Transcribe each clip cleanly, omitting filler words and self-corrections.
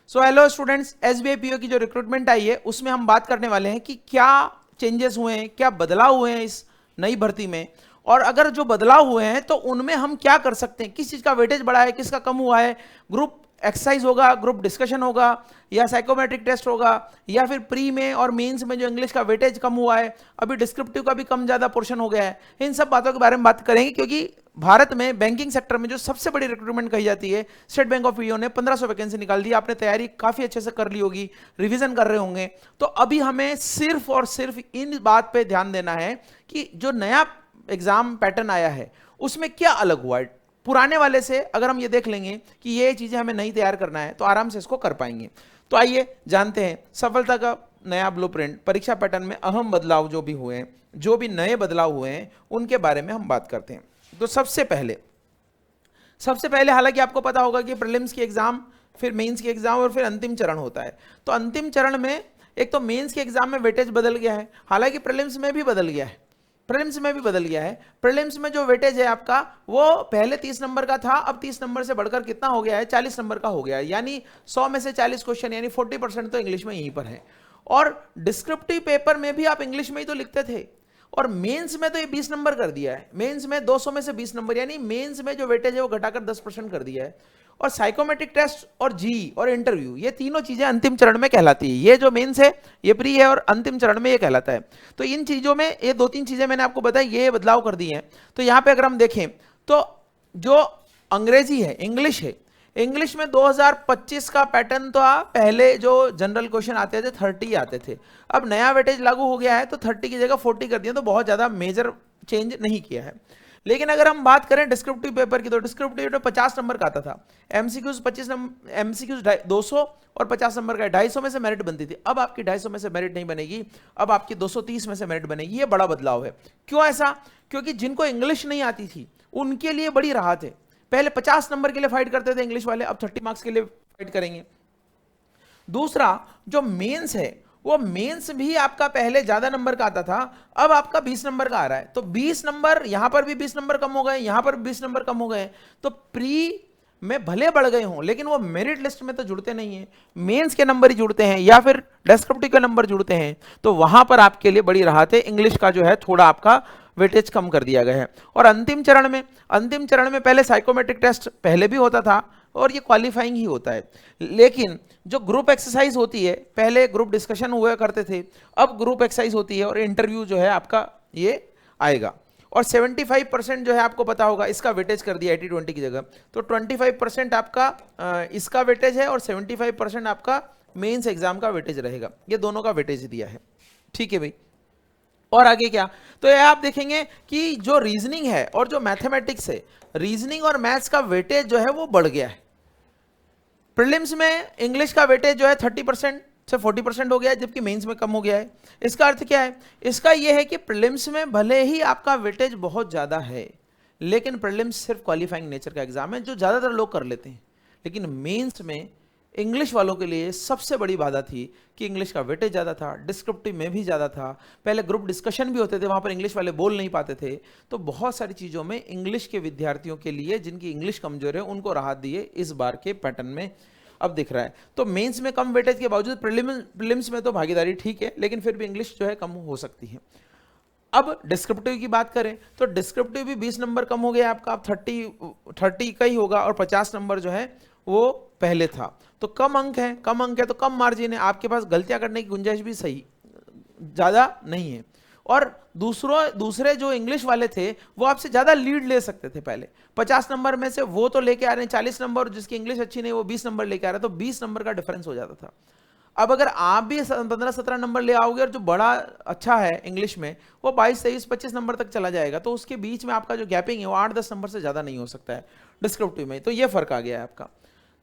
So hello students, SBI PO की जो recruitment आई है उसमें हम बात करने वाले हैं कि क्या चेंजेस हुए हैं, क्या बदलाव हुए हैं इस नई भर्ती में, और अगर जो बदलाव हुए हैं तो उनमें हम क्या कर सकते हैं, किस चीज का वेटेज बढ़ा है, किसका कम हुआ है, ग्रुप एक्सरसाइज होगा, ग्रुप डिस्कशन होगा, या साइकोमेट्रिक टेस्ट होगा, या फिर प्री में और मेंस में जो इंग्लिश का वेटेज कम हुआ है, अभी डिस्क्रिप्टिव का भी कम ज्यादा पोर्शन हो गया है। इन सब बातों के बारे में बात करेंगे, क्योंकि भारत में बैंकिंग सेक्टर में जो सबसे बड़ी रिक्रूटमेंट कही जाती है, स्टेट बैंक ऑफ इंडिया ने 1500 वैकेंसी निकाल दी। आपने तैयारी काफी अच्छे से कर ली होगी, रिवीजन कर रहे होंगे, तो अभी हमें सिर्फ और सिर्फ इन बात पे ध्यान देना है कि जो नया एग्जाम पैटर्न आया है उसमें क्या अलग हुआ है पुराने वाले से। अगर हम ये देख लेंगे कि ये चीजें हमें नहीं तैयार करना है तो आराम से इसको कर पाएंगे। तो आइए जानते हैं सफलता का नया ब्लूप्रिंट, परीक्षा पैटर्न में अहम बदलाव जो भी हुए हैं, जो भी नए बदलाव हुए हैं उनके बारे में हम बात करते हैं। तो सबसे पहले हालांकि आपको पता होगा कि प्रीलिम्स की एग्जाम, फिर मेंस की एग्जाम और फिर अंतिम चरण होता है। तो अंतिम चरण में एक तो मेंस के एग्जाम में वेटेज बदल गया है, हालांकि प्रीलिम्स में भी बदल गया है। प्रीलिम्स में जो वेटेज है आपका वो पहले 30 नंबर का था, अब 30 नंबर से बढ़कर कितना हो गया है, 40 नंबर का हो गया है। यानी 100 में से 40 क्वेश्चन, यानी 40% तो इंग्लिश में यहीं पर है। और डिस्क्रिप्टिव पेपर में भी आप इंग्लिश में ही तो लिखते थे, और मेंस में तो ये 20 नंबर कर दिया है। मेंस में 200 में से 20 नंबर, यानी मेंस में जो वेटेज है वो घटाकर 10% कर दिया है। और साइकोमेट्रिक टेस्ट और जी और इंटरव्यू, ये तीनों चीजें अंतिम चरण में कहलाती है। ये जो मेंस है ये प्री है, और अंतिम चरण में ये कहलाता है। तो इन चीजों में ये 2-3 चीजें मैंने आपको बताई, ये बदलाव कर दी हैं। तो यहां पे अगर हम देखें तो जो अंग्रेजी है, इंग्लिश है, इंग्लिश में 2025 का पैटर्न था। पहले जो जनरल क्वेश्चन आते थे 30 आते थे, अब नया वेटेज लागू हो गया है तो 30 की जगह 40 कर दिया। तो बहुत ज्यादा मेजर चेंज नहीं किया है। लेकिन अगर हम बात करें डिस्क्रिप्टिव पेपर की, तो डिस्क्रिप्टिव में 50 नंबर का आता था, एमसीक्यूज 25 नंबर, एमसीक्यूज 200 और 50 नंबर का 250 में से मेरिट बनती थी। अब आपकी 250 में से मेरिट नहीं बनेगी, अब आपकी 230 में से मेरिट बनेगी। ये बड़ा बदलाव है। क्यों ऐसा? क्योंकि जिनको इंग्लिश नहीं आती थी उनके लिए बड़ी राहत है। पहले 50 नंबर के लिए फाइट करते थे इंग्लिश वाले, अब 30 मार्क्स के लिए फाइट करेंगे। दूसरा, जो मेंस है वो मेंस भी आपका पहले ज्यादा नंबर का आता था, अब आपका 20 नंबर का आ रहा है। तो 20 नंबर, यहां पर भी 20 नंबर कम हो गए, यहां पर भी 20 नंबर कम हो गए। तो प्री में भले बढ़ गए हों लेकिन वो मेरिट लिस्ट में तो जुड़ते नहीं है, मेंस के नंबर ही जुड़ते हैं या फिर डिस्क्रिप्टिव के नंबर जुड़ते हैं। तो वहां पर आपके लिए बड़ी राहत है, इंग्लिश का जो है थोड़ा आपका वेटेज कम कर दिया गया है। और अंतिम चरण में पहले साइकोमेट्रिक टेस्ट पहले भी होता था और ये क्वालिफाइंग ही होता है, लेकिन जो ग्रुप एक्सरसाइज होती है, पहले ग्रुप डिस्कशन हुआ करते थे, अब ग्रुप एक्सरसाइज होती है और इंटरव्यू जो है आपका ये आएगा। और 75% जो है आपको पता होगा इसका वेटेज कर दिया 80-20 की जगह। तो 25% आपका इसका वेटेज है और 75% आपका मेंस एग्जाम का वेटेज रहेगा। ये दोनों का वेटेज दिया है, ठीक है भाई। और आगे क्या, तो ये आप देखेंगे कि जो रीजनिंग है और जो मैथमेटिक्स है, रीजनिंग और मैथ्स का वेटेज जो है वो बढ़ गया है। प्रीलिम्स में इंग्लिश का वेटेज जो है 30% से 40% हो गया है, जबकि मेंस में कम हो गया है। इसका अर्थ क्या है? इसका यह है कि प्रीलिम्स में भले ही आपका वेटेज बहुत ज्यादा है, लेकिन प्रीलिम्स सिर्फ क्वालिफाइंग नेचर का एग्जाम है जो ज्यादातर लोग कर लेते हैं। लेकिन मेंस में इंग्लिश वालों के लिए सबसे बड़ी बाधा थी कि इंग्लिश का वेटेज ज़्यादा था, डिस्क्रिप्टिव में भी ज़्यादा था, पहले ग्रुप डिस्कशन भी होते थे, वहाँ पर इंग्लिश वाले बोल नहीं पाते थे। तो बहुत सारी चीज़ों में इंग्लिश के विद्यार्थियों के लिए, जिनकी इंग्लिश कमजोर है, उनको राहत दिए इस बार के पैटर्न में अब दिख रहा है। तो मेंस में कम वेटेज के बावजूद प्रीलिम्स में तो भागीदारी ठीक है, लेकिन फिर भी इंग्लिश जो है कम हो सकती है। अब डिस्क्रिप्टिव की बात करें तो डिस्क्रिप्टिव भी 20 नंबर कम हो गया आपका, अब 30 का ही होगा, और 50 नंबर जो है वो पहले था। तो कम अंक है तो कम मार्जिन है, आपके पास गलतियां करने की गुंजाइश भी सही ज्यादा नहीं है। और दूसरे जो इंग्लिश वाले थे वो आपसे ज्यादा लीड ले सकते थे। पहले 50 नंबर में से वो तो लेके आ रहे हैं 40 नंबर, जिसकी इंग्लिश अच्छी नहीं वो 20 नंबर लेके आ रहा है, तो 20 नंबर का डिफरेंस हो जाता था। अब अगर आप भी 15-17 नंबर ले आओगे और जो बड़ा अच्छा है इंग्लिश में वो 22-23-25 नंबर तक चला जाएगा, तो उसके बीच में आपका जो गैपिंग है वो 8-10 नंबर से ज्यादा नहीं हो सकता है डिस्क्रिप्टिव में। तो ये फर्क आ गया है आपका।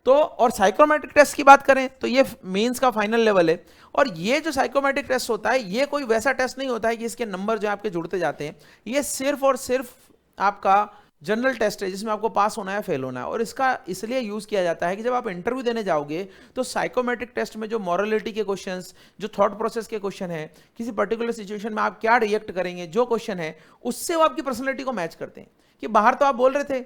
तो और साइकोमेट्रिक टेस्ट की बात करें तो ये मेंस का फाइनल लेवल है। और ये जो साइकोमेट्रिक टेस्ट होता है ये कोई वैसा टेस्ट नहीं होता है कि इसके नंबर जो आपके जुड़ते जाते हैं, ये सिर्फ और सिर्फ आपका जनरल टेस्ट है जिसमें आपको पास होना है, फेल होना है। और इसका इसलिए यूज किया जाता है कि जब आप इंटरव्यू देने जाओगे तो साइकोमेट्रिक टेस्ट में जो मॉरलिटी के क्वेश्चंस, जो थॉट प्रोसेस के क्वेश्चन है, किसी पर्टिकुलर सिचुएशन में आप क्या रिएक्ट करेंगे, जो क्वेश्चन है उससे वो आपकी पर्सनैलिटी को मैच करते हैं। कि बाहर तो आप बोल रहे थे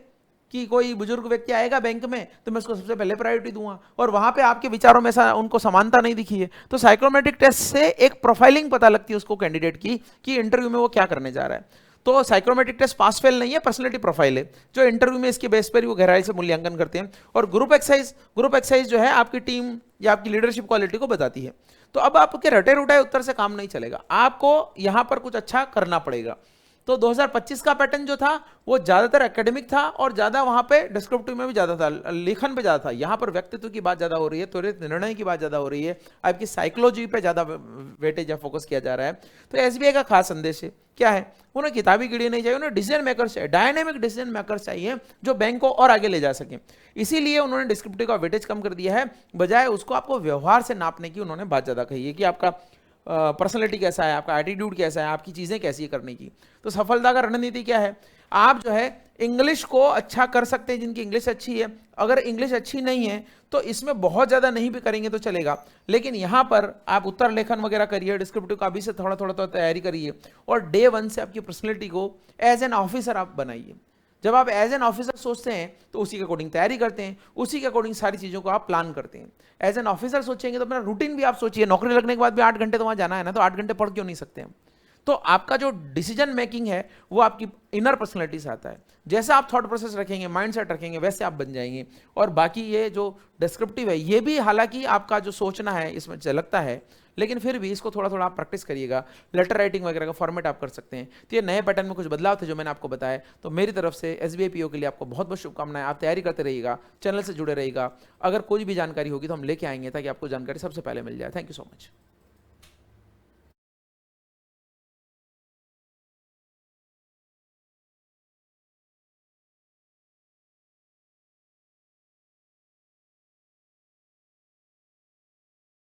कि कोई बुजुर्ग व्यक्ति आएगा बैंक में तो मैं उसको सबसे पहले प्रायोरिटी दूंगा, और वहां पे आपके विचारों में उनको समानता नहीं दिखी है। तो साइकोमेट्रिक टेस्ट से एक प्रोफाइलिंग पता लगती है उसको कैंडिडेट की कि इंटरव्यू में वो क्या करने जा रहा है। तो साइकोमेट्रिक टेस्ट पास फेल नहीं है, पर्सनैलिटी प्रोफाइल है जो इंटरव्यू में इसके बेस पर वो गहराई से मूल्यांकन करते हैं। और ग्रुप एक्सरसाइज जो है आपकी टीम या आपकी लीडरशिप क्वालिटी को बताती है। तो अब आपके रटे रुटाए उत्तर से काम नहीं चलेगा, आपको यहां पर कुछ अच्छा करना पड़ेगा। तो 2025 का पैटर्न जो था वो ज्यादातर एकेडमिक था और ज्यादा वहां पे डिस्क्रिप्टिव में भी ज्यादा था, लेखन पे ज्यादा था। यहां पर व्यक्तित्व की बात ज्यादा हो रही है, त्वरित निर्णय की बात ज्यादा हो रही है, आपकी साइकोलॉजी पे ज्यादा वेटेज या फोकस किया जा रहा है। तो एसबीआई का खास संदेश है क्या है, उन्हें किताबी कीड़े नहीं चाहिए, उन्हें डिसीजन मेकर्स चाहिए, डायनेमिक डिसीजन मेकर्स चाहिए जो बैंक को और आगे ले जा सके। इसीलिए उन्होंने डिस्क्रिप्टिव का वेटेज कम कर दिया है, बजाय उसको आपको व्यवहार से नापने की उन्होंने बात ज्यादा कही है कि आपका पर्सनैलिटी कैसा है, आपका एटीट्यूड कैसा है, आपकी चीज़ें कैसी है करने की। तो सफलता का रणनीति क्या है, आप जो है इंग्लिश को अच्छा कर सकते हैं जिनकी इंग्लिश अच्छी है। अगर इंग्लिश अच्छी नहीं है तो इसमें बहुत ज़्यादा नहीं भी करेंगे तो चलेगा, लेकिन यहाँ पर आप उत्तर लेखन वगैरह करिए, डिस्क्रिप्टिव का अभी से थोड़ा थोड़ा तो तैयारी करिए, और डे 1 से आपकी पर्सनैलिटी को एज एन ऑफिसर आप बनाइए। जब आप एज एन ऑफिसर सोचते हैं तो उसी के अकॉर्डिंग तैयारी करते हैं, उसी के अकॉर्डिंग सारी चीज़ों को आप प्लान करते हैं। एज एन ऑफिसर सोचेंगे तो अपना रूटीन भी आप सोचिए, नौकरी लगने के बाद भी 8 घंटे तो वहाँ जाना है ना, तो 8 घंटे पढ़ क्यों नहीं सकते हम। तो आपका जो डिसीजन मेकिंग है वो आपकी इनर पर्सनैलिटी से आता है। जैसा आप थॉट प्रोसेस रखेंगे, माइंडसेट रखेंगे, वैसे आप बन जाएंगे। और बाकी ये जो डिस्क्रिप्टिव है ये भी हालांकि आपका जो सोचना है इसमें झलकता है, लेकिन फिर भी इसको थोड़ा थोड़ा आप प्रैक्टिस करिएगा। लेटर राइटिंग वगैरह का फॉर्मेट आप कर सकते हैं। तो ये नए पैटर्न में कुछ बदलाव थे जो मैंने आपको बताया। तो मेरी तरफ से एसबीआई पीओ के लिए आपको बहुत बहुत शुभकामनाएं। आप तैयारी करते रहिएगा, चैनल से जुड़े रहिएगा। अगर कोई भी जानकारी होगी तो हम लेके आएंगे ताकि आपको जानकारी सबसे पहले मिल जाए। Thank you so much.